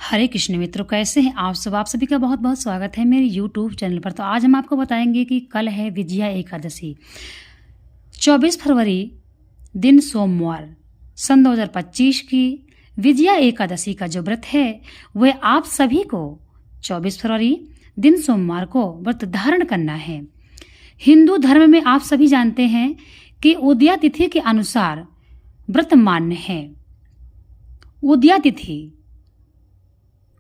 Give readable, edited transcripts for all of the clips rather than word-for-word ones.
हरे कृष्ण मित्रों, कैसे हैं आप सब। आप सभी का बहुत बहुत स्वागत है मेरे यूट्यूब चैनल पर। तो आज हम आपको बताएंगे कि कल है विजया एकादशी, 24 फरवरी दिन सोमवार सन 2025 की विजया एकादशी का जो व्रत है वह आप सभी को 24 फरवरी दिन सोमवार को व्रत धारण करना है। हिंदू धर्म में आप सभी जानते हैं कि उदया तिथि के अनुसार व्रत मान्य है। उदया तिथि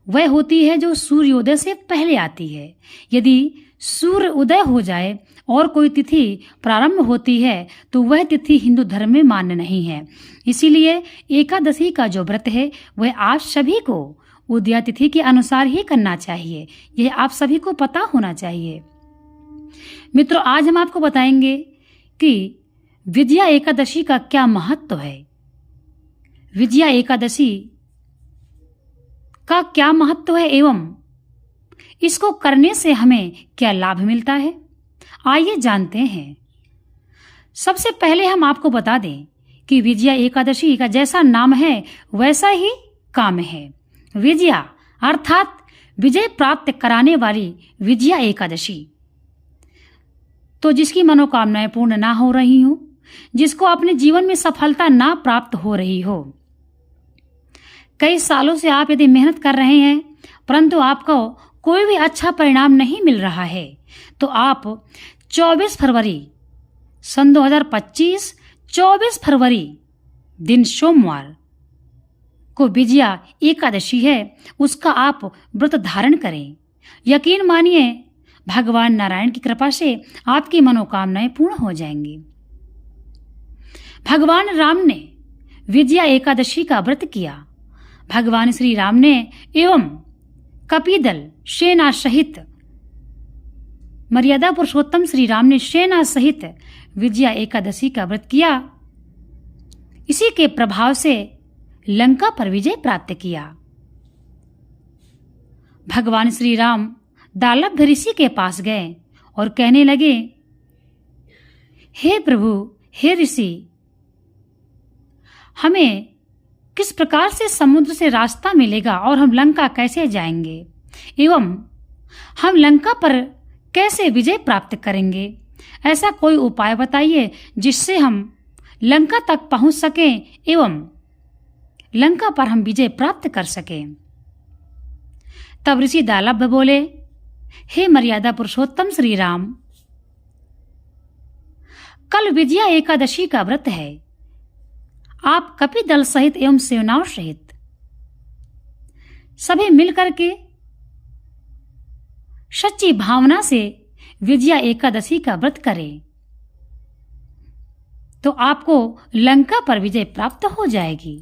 वह होती है जो सूर्योदय से पहले आती है। यदि सूर्य उदय हो जाए और कोई तिथि प्रारंभ होती है तो वह तिथि हिंदू धर्म में मान्य नहीं है। इसीलिए एकादशी का जो व्रत है वह आप सभी को उदया तिथि के अनुसार ही करना चाहिए। यह आप सभी को पता होना चाहिए। मित्रों, आज हम आपको बताएंगे कि विजया एकादशी का क्या महत्व है, विजया एकादशी का क्या महत्व है एवं इसको करने से हमें क्या लाभ मिलता है। आइए जानते हैं। सबसे पहले हम आपको बता दें कि विजया एकादशी का जैसा नाम है वैसा ही काम है। विजया अर्थात विजय प्राप्त कराने वाली विजया एकादशी। तो जिसकी मनोकामनाएं पूर्ण ना हो रही हो, जिसको अपने जीवन में सफलता ना प्राप्त हो रही हो, कई सालों से आप यदि मेहनत कर रहे हैं परंतु आपको कोई भी अच्छा परिणाम नहीं मिल रहा है, तो आप 24 फरवरी सन 2025 24 फरवरी दिन सोमवार को विजया एकादशी है, उसका आप व्रत धारण करें। यकीन मानिए भगवान नारायण की कृपा से आपकी मनोकामनाएं पूर्ण हो जाएंगी। भगवान राम ने विजया एकादशी का व्रत किया। भगवान श्री राम ने एवं कपिदल सेना सहित मर्यादा पुरुषोत्तम श्री राम ने सेना सहित विजया एकादशी का व्रत किया। इसी के प्रभाव से लंका पर विजय प्राप्त किया। भगवान श्री राम दालभ ऋषि के पास गए और कहने लगे, हे प्रभु, हे ऋषि, हमें किस प्रकार से समुद्र से रास्ता मिलेगा और हम लंका कैसे जाएंगे एवं हम लंका पर कैसे विजय प्राप्त करेंगे। ऐसा कोई उपाय बताइए जिससे हम लंका तक पहुंच सकें एवं लंका पर हम विजय प्राप्त कर सकें। तब ऋषि दालभ बोले, हे मर्यादा पुरुषोत्तम श्री राम, कल विजया एकादशी का व्रत है। आप कपिदल सहित एवं सेनाओं सहित सभी मिलकर के सच्ची भावना से विजया एकादशी का व्रत करें तो आपको लंका पर विजय प्राप्त हो जाएगी।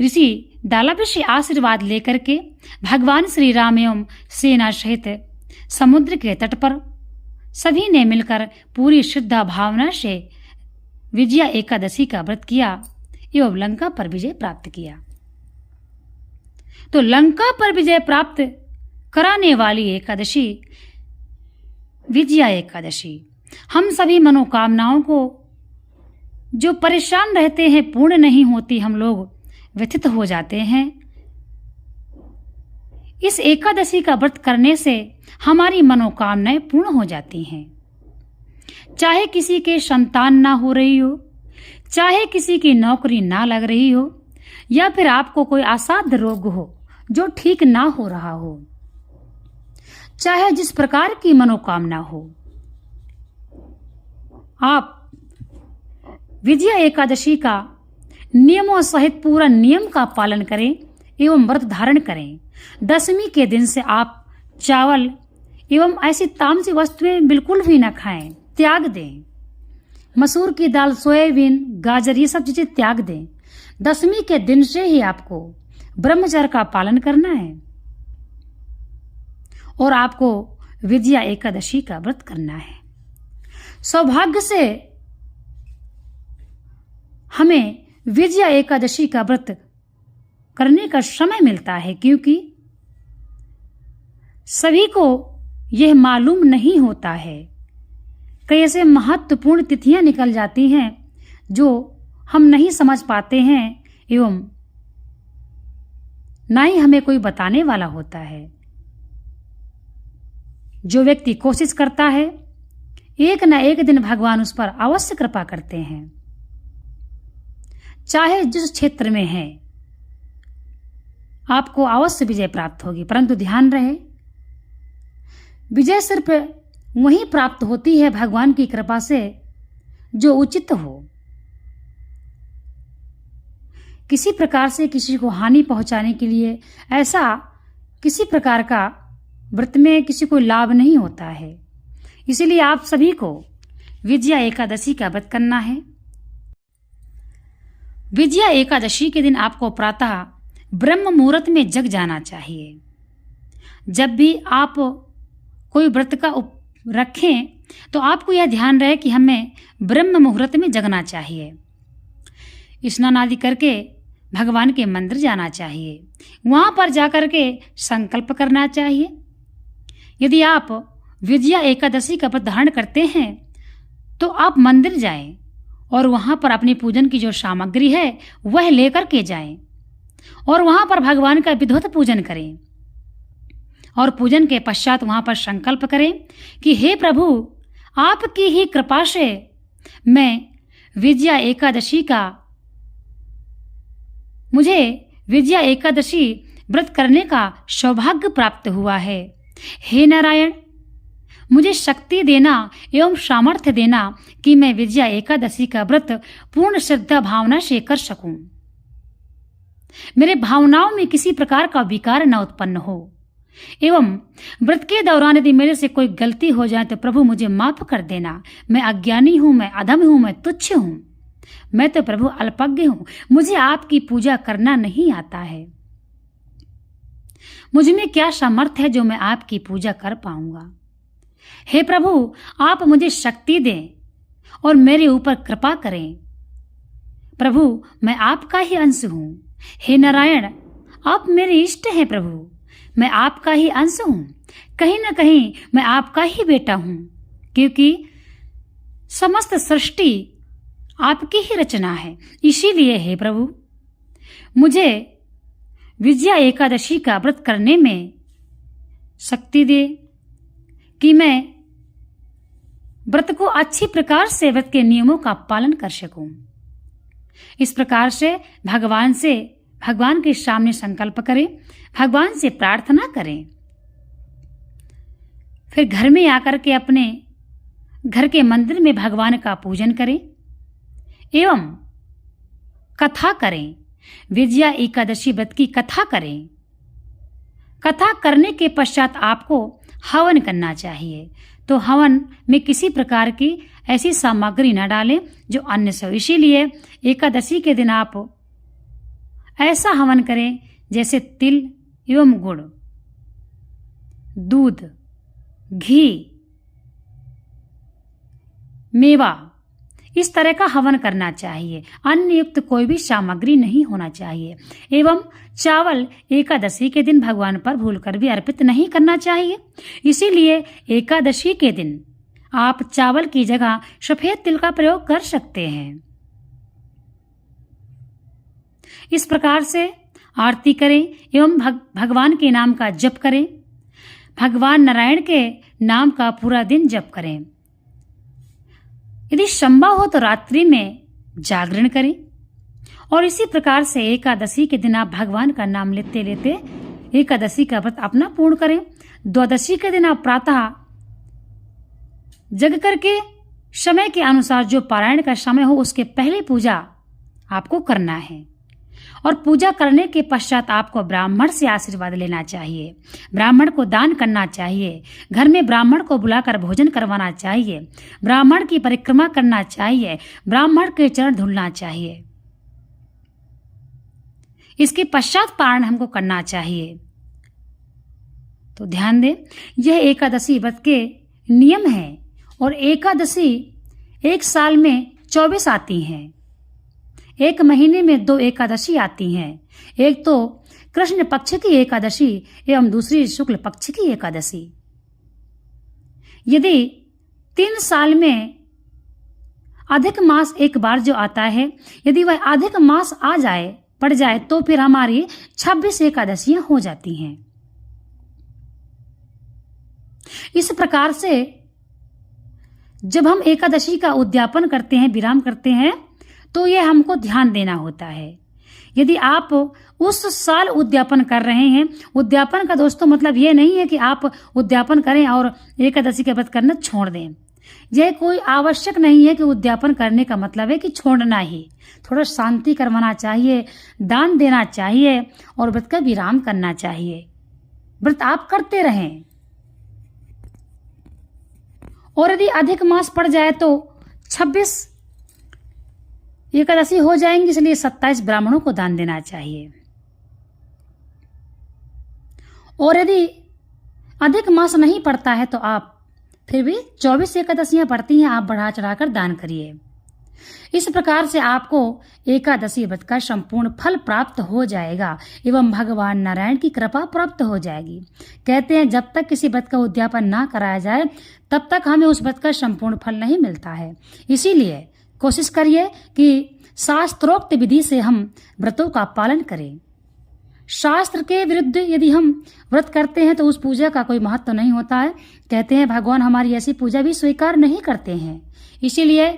ऋषि दालभ से आशीर्वाद लेकर के भगवान श्री राम एवं सेना सहित समुद्र के तट पर सभी ने मिलकर पूरी श्रद्धा भावना से विजया एकादशी का व्रत किया एवं लंका पर विजय प्राप्त किया। तो लंका पर विजय प्राप्त कराने वाली एकादशी विजया एकादशी हम सभी मनोकामनाओं को जो परेशान रहते हैं, पूर्ण नहीं होती, हम लोग व्यथित हो जाते हैं। इस एकादशी का व्रत करने से हमारी मनोकामनाएं पूर्ण हो जाती हैं। चाहे किसी के संतान ना हो रही हो, चाहे किसी की नौकरी ना लग रही हो, या फिर आपको कोई असाध्य रोग हो जो ठीक ना हो रहा हो, चाहे जिस प्रकार की मनोकामना हो, आप विजया एकादशी का नियमों सहित पूरा नियम का पालन करें एवं व्रत धारण करें। दशमी के दिन से आप चावल एवं ऐसी तामसी वस्तुएं बिल्कुल भी न खाएं, त्याग दें। मसूर की दाल, सोयाबीन, गाजर, ये सब चीजें त्याग दें। दशमी के दिन से ही आपको ब्रह्मचर्य का पालन करना है और आपको विजया एकादशी का व्रत करना है। सौभाग्य से हमें विजया एकादशी का व्रत करने का समय मिलता है, क्योंकि सभी को यह मालूम नहीं होता है। कई ऐसे महत्वपूर्ण तिथियां निकल जाती हैं जो हम नहीं समझ पाते हैं एवं ना ही हमें कोई बताने वाला होता है। जो व्यक्ति कोशिश करता है, एक न एक दिन भगवान उस पर अवश्य कृपा करते हैं। चाहे जिस क्षेत्र में है, आपको अवश्य विजय प्राप्त होगी, परंतु ध्यान रहे, विजय सिर्फ वहीं प्राप्त होती है भगवान की कृपा से जो उचित हो। किसी प्रकार से किसी को हानि पहुंचाने के लिए ऐसा किसी प्रकार का व्रत में किसी को लाभ नहीं होता है। इसीलिए आप सभी को विजया एकादशी का व्रत करना है। विजया एकादशी के दिन आपको प्रातः ब्रह्म मुहूर्त में जग जाना चाहिए। जब भी आप कोई व्रत का रखें तो आपको यह ध्यान रहे कि हमें ब्रह्म मुहूर्त में जगना चाहिए। स्नान आदि करके भगवान के मंदिर जाना चाहिए, वहां पर जाकर के संकल्प करना चाहिए। यदि आप विजया एकादशी का व्रत धारण करते हैं तो आप मंदिर जाएं और वहां पर अपनी पूजन की जो सामग्री है वह लेकर के जाएं और वहां पर भगवान का विधिवत पूजन करें और पूजन के पश्चात वहां पर संकल्प करें कि हे प्रभु, आपकी ही कृपा से मुझे विजया एकादशी व्रत करने का सौभाग्य प्राप्त हुआ है। हे नारायण, मुझे शक्ति देना एवं सामर्थ्य देना कि मैं विजया एकादशी का व्रत पूर्ण श्रद्धा भावना से कर सकूं। मेरे भावनाओं में किसी प्रकार का विकार न उत्पन्न हो एवं व्रत के दौरान यदि मेरे से कोई गलती हो जाए तो प्रभु मुझे माफ कर देना। मैं अज्ञानी हूं, मैं अधम हूं, मैं तुच्छ हूं, मैं तो प्रभु अल्पज्ञ हूं, मुझे आपकी पूजा करना नहीं आता है। मुझ में क्या सामर्थ्य है जो मैं आपकी पूजा कर पाऊंगा। हे प्रभु, आप मुझे शक्ति दें और मेरे ऊपर कृपा करें। प्रभु, मैं आपका ही अंश हूं। हे नारायण, आप मेरे इष्ट हैं। प्रभु, मैं आपका ही अंश हूं, कहीं न कहीं मैं आपका ही बेटा हूं, क्योंकि समस्त सृष्टि आपकी ही रचना है। इसीलिए हे प्रभु, मुझे विजया एकादशी का व्रत करने में शक्ति दे कि मैं व्रत को अच्छी प्रकार से व्रत के नियमों का पालन कर सकूं। इस प्रकार से भगवान के सामने संकल्प करें, भगवान से प्रार्थना करें। फिर घर में आकर के अपने घर के मंदिर में भगवान का पूजन करें एवं कथा करें। विजया एकादशी व्रत की कथा करें। कथा करने के पश्चात आपको हवन करना चाहिए। तो हवन में किसी प्रकार की ऐसी सामग्री न डालें जो अन्य से हो। इसीलिए एकादशी के दिन आप ऐसा हवन करें जैसे तिल एवं गुड़, दूध, घी, मेवा, इस तरह का हवन करना चाहिए। अन्न युक्त कोई भी सामग्री नहीं होना चाहिए। एवं चावल एकादशी के दिन भगवान पर भूलकर भी अर्पित नहीं करना चाहिए। इसीलिए एकादशी के दिन आप चावल की जगह सफेद तिल का प्रयोग कर सकते हैं। इस प्रकार से आरती करें एवं भगवान के नाम का जप करें। भगवान नारायण के नाम का पूरा दिन जप करें। यदि संभव हो तो रात्रि में जागरण करें और इसी प्रकार से एकादशी के दिन आप भगवान का नाम लेते लेते एकादशी का व्रत अपना पूर्ण करें। द्वादशी के दिन आप प्रातः जग करके समय के अनुसार जो पारायण का समय हो उसके पहले पूजा आपको करना है और पूजा करने के पश्चात आपको ब्राह्मण से आशीर्वाद लेना चाहिए। ब्राह्मण को दान करना चाहिए। घर में ब्राह्मण को बुलाकर भोजन करवाना चाहिए। ब्राह्मण की परिक्रमा करना चाहिए। ब्राह्मण के चरण धुलना चाहिए। इसके पश्चात पारण हमको करना चाहिए। तो ध्यान दें, यह एकादशी व्रत के नियम है और एकादशी एक साल में 24 आती हैं। एक महीने में 2 एकादशी आती हैं। एक तो कृष्ण पक्ष की एकादशी एवं दूसरी शुक्ल पक्ष की एकादशी। यदि 3 साल में अधिक मास एक बार जो आता है, यदि वह अधिक मास आ जाए पड़ जाए तो फिर हमारी 26 एकादशियां हो जाती हैं। इस प्रकार से जब हम एकादशी का उद्यापन करते हैं, विराम करते हैं, तो ये हमको ध्यान देना होता है। यदि आप उस साल उद्यापन कर रहे हैं, उद्यापन का दोस्तों मतलब ये नहीं है कि आप उद्यापन करें और एकादशी के व्रत करना छोड़ दें। यह कोई आवश्यक नहीं है कि उद्यापन करने का मतलब है कि छोड़ना ही। थोड़ा शांति करवाना चाहिए, दान देना चाहिए और व्रत का विराम करना चाहिए। व्रत आप करते रहें। और यदि अधिक मास पड़ जाए तो 26 एकादशी हो जाएंगी, इसलिए 27 ब्राह्मणों को दान देना चाहिए। और यदि अधिक मास नहीं पड़ता है तो आप फिर भी 24 एकादशियां पड़ती हैं, आप बढ़ा चढ़ाकर दान करिए। इस प्रकार से आपको एकादशी व्रत का संपूर्ण फल प्राप्त हो जाएगा एवं भगवान नारायण की कृपा प्राप्त हो जाएगी। कहते हैं जब तक किसी व्रत का उद्यापन ना कराया जाए तब तक हमें उस व्रत का संपूर्ण फल नहीं मिलता है। इसीलिए कोशिश करिए कि शास्त्रोक्त विधि से हम व्रतों का पालन करें। शास्त्र के विरुद्ध यदि हम व्रत करते हैं तो उस पूजा का कोई महत्व नहीं होता है। कहते हैं भगवान हमारी ऐसी पूजा भी स्वीकार नहीं करते हैं। इसीलिए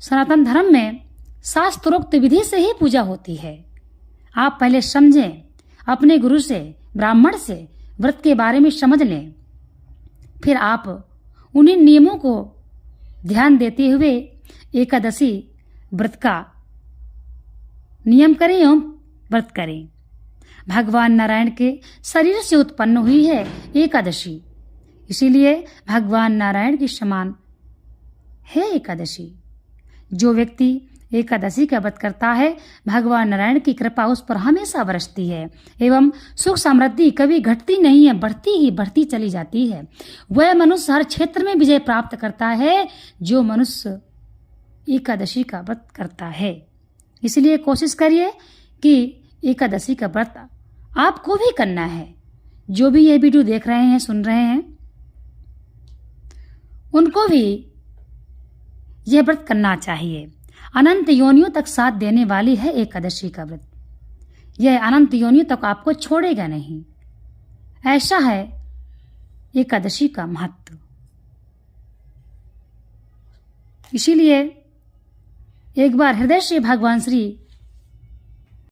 सनातन धर्म में शास्त्रोक्त विधि से ही पूजा होती है। आप पहले समझें, अपने गुरु से, ब्राह्मण से व्रत के बारे में समझ लें, फिर आप उन्हीं नियमों को ध्यान देते हुए एकादशी व्रत का नियम करें एवं व्रत करें। भगवान नारायण के शरीर से उत्पन्न हुई है एकादशी, इसीलिए भगवान नारायण के समान है एकादशी। जो व्यक्ति एकादशी का व्रत करता है, भगवान नारायण की कृपा उस पर हमेशा बरसती है एवं सुख समृद्धि कभी घटती नहीं है, बढ़ती ही बढ़ती चली जाती है। वह मनुष्य हर क्षेत्र में विजय प्राप्त करता है जो मनुष्य एकादशी का व्रत करता है। इसलिए कोशिश करिए कि एकादशी का व्रत आपको भी करना है। जो भी ये वीडियो देख रहे हैं, सुन रहे हैं, उनको भी यह व्रत करना चाहिए। अनंत योनियों तक साथ देने वाली है एकादशी का व्रत। यह अनंत योनियों तक आपको छोड़ेगा नहीं। ऐसा है एकादशी का महत्व। इसीलिए एक बार हृदय से भगवान श्री